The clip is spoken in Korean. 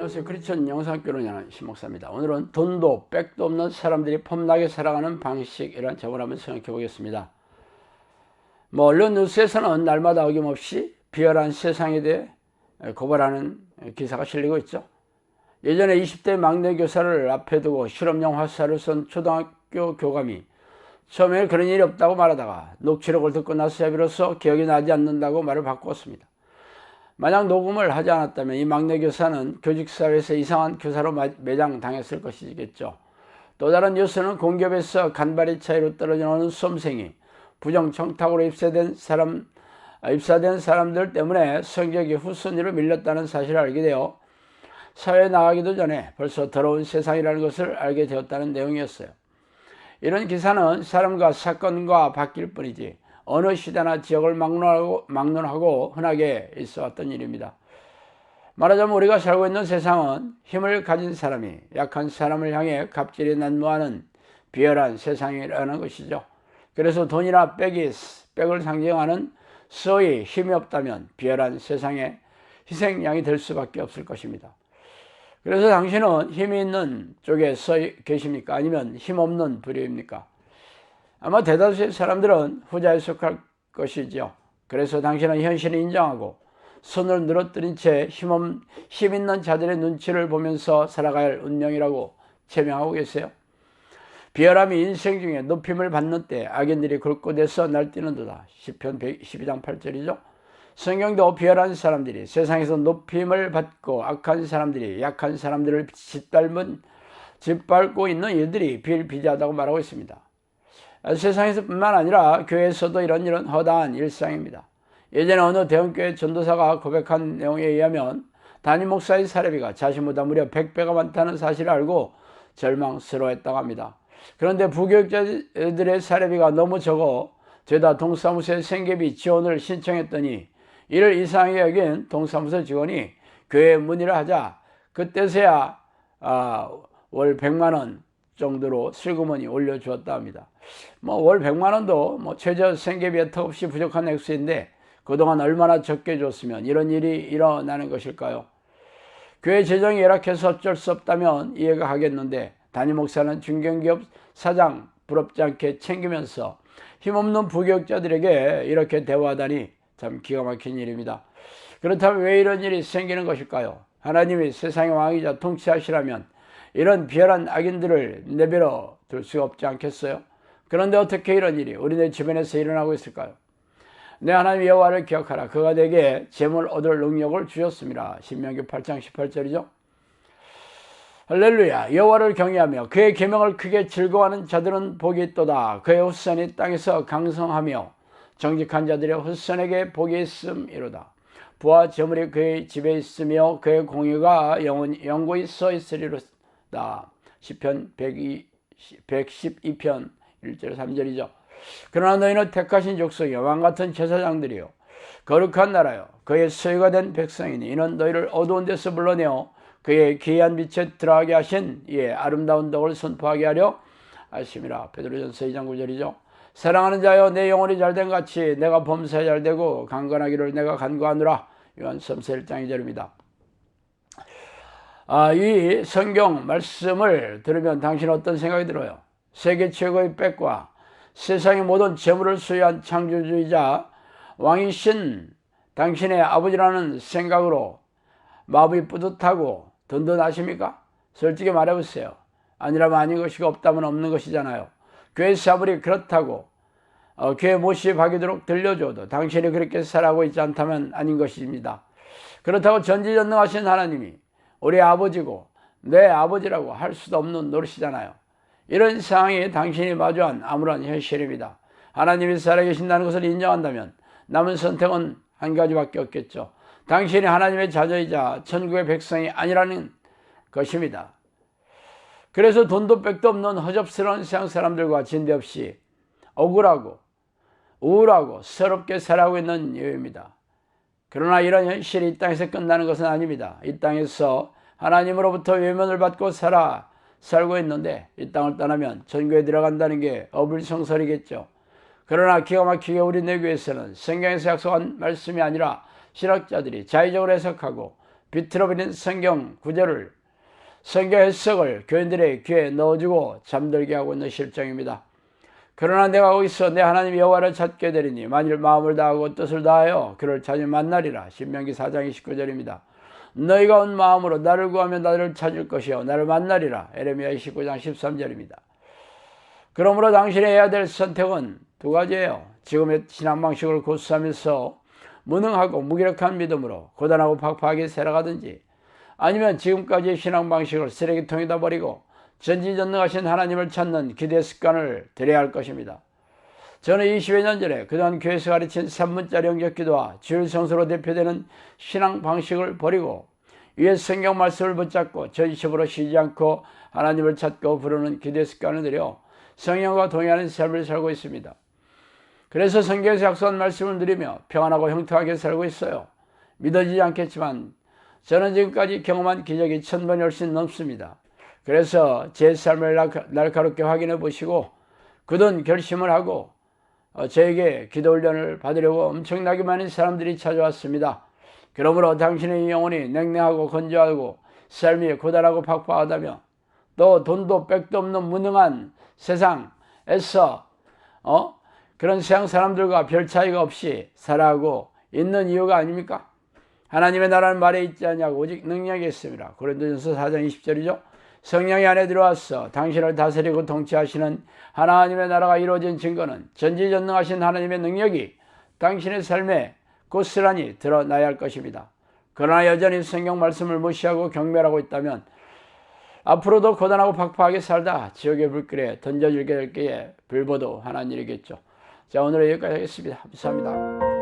안녕하세요. 크리스천 영상교론하는 신목사입니다. 오늘은 돈도 백도 없는 사람들이 폼나게 살아가는 방식이라는 제목을 한번 생각해 보겠습니다. 언론 뉴스에서는 날마다 어김없이 비열한 세상에 대해 고발하는 기사가 실리고 있죠. 예전에 20대 막내 교사를 앞에 두고 실험용 화살을 쏜 초등학교 교감이 처음에 그런 일이 없다고 말하다가 녹취록을 듣고 나서야 비로소 기억이 나지 않는다고 말을 바꾸었습니다. 만약 녹음을 하지 않았다면 이 막내 교사는 교직사회에서 이상한 교사로 매장당했을 것이겠죠. 또 다른 뉴스는 공기업에서 간발의 차이로 떨어져 나오는 수험생이 부정청탁으로 입사된 사람들 때문에 성적이 후순위로 밀렸다는 사실을 알게 되어 사회에 나가기도 전에 벌써 더러운 세상이라는 것을 알게 되었다는 내용이었어요. 이런 기사는 사람과 사건과 바뀔 뿐이지 어느 시대나 지역을 막론하고 흔하게 있어왔던 일입니다. 말하자면 우리가 살고 있는 세상은 힘을 가진 사람이 약한 사람을 향해 갑질이 난무하는 비열한 세상이라는 것이죠. 그래서 돈이나 백을 상징하는 소위 힘이 없다면 비열한 세상의 희생양이 될 수밖에 없을 것입니다. 그래서 당신은 힘이 있는 쪽에 서 계십니까? 아니면 힘 없는 부류입니까? 아마 대다수의 사람들은 후자에 속할 것이지요. 그래서 당신은 현실을 인정하고 손을 늘어뜨린 채 힘 있는 자들의 눈치를 보면서 살아가야 할 운명이라고 체명하고 계세요. 비열함이 인생 중에 높임을 받는 때 악인들이 굴곳에서 날뛰는도다. 시편 12장 8절이죠. 성경도 비열한 사람들이 세상에서 높임을 받고 악한 사람들이 약한 사람들을 짓밟고 있는 일들이 비일비재하다고 말하고 있습니다. 세상에서뿐만 아니라 교회에서도 이런 일은 허다한 일상입니다. 예전에 어느 대형교회 전도사가 고백한 내용에 의하면 담임 목사의 사례비가 자신보다 무려 100배가 많다는 사실을 알고 절망스러워했다고 합니다. 그런데 부교육자들의 사례비가 너무 적어 죄다 동사무소에 생계비 지원을 신청했더니 이를 이상하게 여긴 동사무소 직원이 교회에 문의를 하자 그때서야 월 100만 원 정도로 슬그머니 올려주었다 합니다. 월 100만 원도 최저 생계비에 턱없이 부족한 액수인데 그동안 얼마나 적게 줬으면 이런 일이 일어나는 것일까요? 교회 재정이 열악해서 어쩔 수 없다면 이해가 가겠는데 담임 목사는 중견기업 사장 부럽지 않게 챙기면서 힘없는 부교육자들에게 이렇게 대화하다니 참 기가 막힌 일입니다. 그렇다면 왜 이런 일이 생기는 것일까요? 하나님이 세상의 왕이자 통치하시라면 이런 비열한 악인들을 내버려 둘 수가 없지 않겠어요? 그런데 어떻게 이런 일이 우리네 주변에서 일어나고 있을까요? 내 하나님 여호와를 기억하라. 그가 내게 재물 얻을 능력을 주셨습니다. 신명기 8장 18절이죠. 할렐루야. 여호와를 경외하며 그의 계명을 크게 즐거워하는 자들은 복이 있도다. 그의 후손이 땅에서 강성하며 정직한 자들의 후손에게 복이 있음이로다. 부와 재물이 그의 집에 있으며 그의 공의가 영원히 서 있으리로다. 시편 112편 1절 3절이죠. 그러나 너희는 택하신 족속이요 왕같은 제사장들이요 거룩한 나라요 그의 소유가 된 백성이니 이는 너희를 어두운 데서 불러내어 그의 기이한 빛에 들어가게 하신 이의 아름다운 덕을 선포하게 하려 하심이라. 베드로전서 2장 9절이죠. 사랑하는 자여 내 영혼이 잘된 같이 내가 범사에 잘되고 강건하기를 내가 간구하노라. 요한서서 1장 2절입니다. 이 성경 말씀을 들으면 당신은 어떤 생각이 들어요? 세계 최고의 백과 세상의 모든 재물을 소유한 창조주의자 왕이신 당신의 아버지라는 생각으로 마음이 뿌듯하고 든든하십니까? 솔직히 말해보세요. 아니라면 아닌 것이 없다면 없는 것이잖아요. 교회 사물이 그렇다고 교회 모시하도록 들려줘도 당신이 그렇게 살아가고 있지 않다면 아닌 것입니다. 그렇다고 전지전능하신 하나님이 우리 아버지고 내 아버지라고 할 수도 없는 노릇이잖아요. 이런 상황이 당신이 마주한 아무런 현실입니다. 하나님이 살아계신다는 것을 인정한다면 남은 선택은 한 가지밖에 없겠죠. 당신이 하나님의 자녀이자 천국의 백성이 아니라는 것입니다. 그래서 돈도 백도 없는 허접스러운 세상 사람들과 진대없이 억울하고 우울하고 서럽게 살아가고 있는 이유입니다. 그러나 이런 현실이 이 땅에서 끝나는 것은 아닙니다. 이 땅에서 하나님으로부터 외면을 받고 살고 있는데 이 땅을 떠나면 천국에 들어간다는 게 어불성설이겠죠. 그러나 기가 막히게 우리 내 교회에서는 성경에서 약속한 말씀이 아니라 신학자들이 자의적으로 해석하고 비틀어버린 성경 구절을, 성경 해석을 교인들의 귀에 넣어주고 잠들게 하고 있는 실정입니다. 그러나 내가 거기서 내 하나님 여호와를 찾게 되리니 만일 마음을 다하고 뜻을 다하여 그를 찾으면 만나리라. 신명기 4장 29절입니다. 너희가 온 마음으로 나를 구하면 나를 찾을 것이요 나를 만나리라. 에레미야 29장 13절입니다. 그러므로 당신이 해야 될 선택은 두 가지예요. 지금의 신앙 방식을 고수하면서 무능하고 무기력한 믿음으로 고단하고 팍팍하게 살아가든지, 아니면 지금까지의 신앙 방식을 쓰레기통에다 버리고 전지전능하신 하나님을 찾는 기대 습관을 들여야 할 것입니다. 저는 20여 년 전에 그동안 교회에서 가르친 3분짜리 영접기도와 주일 성수로 대표되는 신앙 방식을 버리고 위에 성경 말씀을 붙잡고 전심으로 쉬지 않고 하나님을 찾고 부르는 기대 습관을 들여 성령과 동의하는 삶을 살고 있습니다. 그래서 성경에서 약속한 말씀을 누리며 평안하고 형통하게 살고 있어요. 믿어지지 않겠지만 저는 지금까지 경험한 기적이 1000번이 훨씬 넘습니다. 그래서 제 삶을 날카롭게 확인해 보시고 굳은 결심을 하고 저에게 기도 훈련을 받으려고 엄청나게 많은 사람들이 찾아왔습니다. 그러므로 당신의 영혼이 냉랭하고 건조하고 삶이 고단하고 팍팍하다며 또 돈도 백도 없는 무능한 세상에서 그런 세상 사람들과 별 차이가 없이 살아가고 있는 이유가 아닙니까? 하나님의 나라는 말에 있지 않냐고 오직 능력이 있습니다. 고린도전서 4장 20절이죠. 성령이 안에 들어와서 당신을 다스리고 통치하시는 하나님의 나라가 이루어진 증거는 전지전능하신 하나님의 능력이 당신의 삶에 고스란히 드러나야 할 것입니다. 그러나 여전히 성경 말씀을 무시하고 경멸하고 있다면 앞으로도 고단하고 팍팍하게 살다 지옥의 불길에 던져질게 될 게에 불보도 하나님 일이겠죠. 자, 오늘 여기까지 하겠습니다. 감사합니다.